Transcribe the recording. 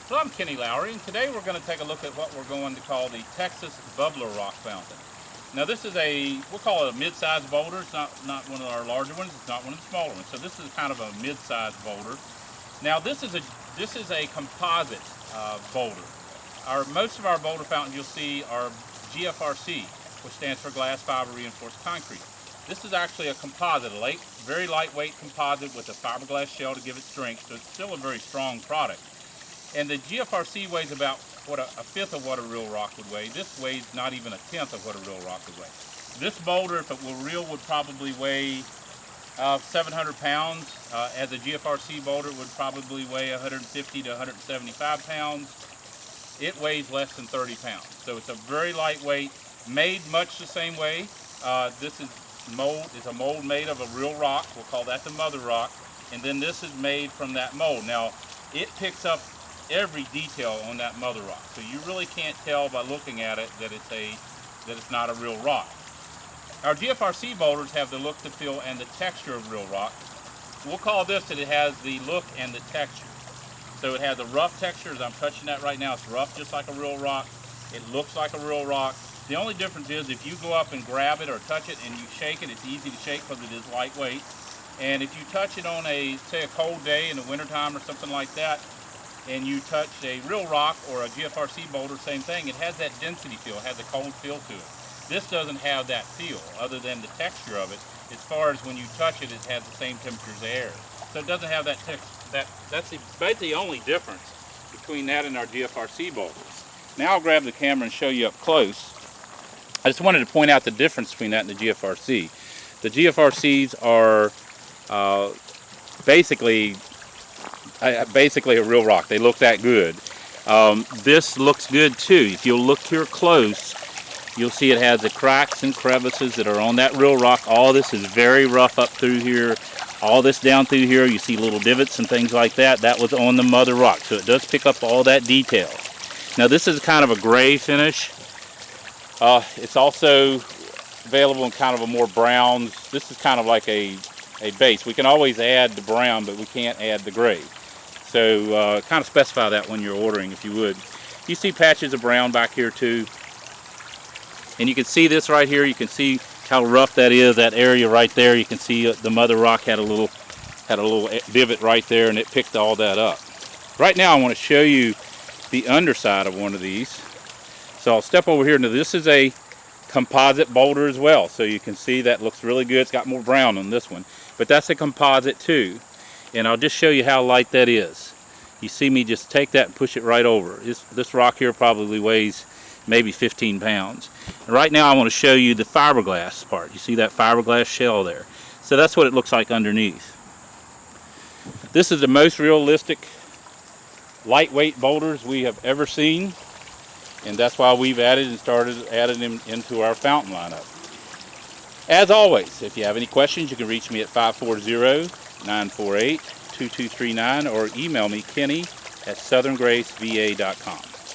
So I'm Kenny Lowry, and today we're going to take a look at what we're going to call the Texas Bubbler Rock Fountain. Now this is we'll call it a mid-sized boulder. It's not one of our larger ones, it's not one of the smaller ones. So this is kind of a mid-sized boulder. Now this is a composite boulder. Most of our boulder fountains you'll see are GFRC, which stands for glass fiber reinforced concrete. This is actually a composite, very lightweight composite with a fiberglass shell to give it strength, so it's still a very strong product. And the GFRC weighs about a fifth of what a real rock would weigh. This weighs not even a tenth of what a real rock would weigh. This boulder, if it were real, would probably weigh 700 pounds. As a GFRC boulder, it would probably weigh 150 to 175 pounds. It weighs less than 30 pounds. So it's a very lightweight, made much the same way. This is a mold made of a real rock. We'll call that the mother rock. And then this is made from that mold. Now, it picks up every detail on that mother rock. So you really can't tell by looking at it that it's not a real rock. Our GFRC boulders have the look, the feel, and the texture of real rock. We'll call this that it has the look and the texture. So it has a rough texture. As I'm touching that right now, it's rough just like a real rock. It looks like a real rock. The only difference is if you go up and grab it or touch it and you shake it, it's easy to shake because it is lightweight. And if you touch it on say a cold day in the wintertime or something like that, and you touch a real rock or a GFRC boulder, same thing, it has that density feel, it has a cold feel to it. This doesn't have that feel other than the texture of it. As far as when you touch it, it has the same temperature as the air. So it doesn't have that texture. That's about the only difference between that and our GFRC boulders. Now I'll grab the camera and show you up close. I just wanted to point out the difference between that and the GFRC. The GFRCs are basically a real rock. They look that good. This looks good too. If you'll look here close, you'll see it has the cracks and crevices that are on that real rock. All this is very rough up through here. All this down through here, you see little divots and things like that. That was on the mother rock, so it does pick up all that detail. Now this is kind of a gray finish. It's also available in kind of a more browns. This is kind of like a base. We can always add the brown, but we can't add the gray. So kind of specify that when you're ordering, if you would. You see patches of brown back here too. And you can see this right here. You can see how rough that is, that area right there. You can see the mother rock had a little divot right there, and it picked all that up. Right now I want to show you the underside of one of these. So I'll step over here. Now this is a composite boulder as well. So you can see that looks really good. It's got more brown on this one. But that's a composite too. And I'll just show you how light that is. You see me just take that and push it right over. This rock here probably weighs maybe 15 pounds. And right now I want to show you the fiberglass part. You see that fiberglass shell there. So that's what it looks like underneath. This is the most realistic lightweight boulders we have ever seen. And that's why we've added them into our fountain lineup. As always, if you have any questions, you can reach me at 540-948-2239 or email me, Kenny at southerngraceva.com.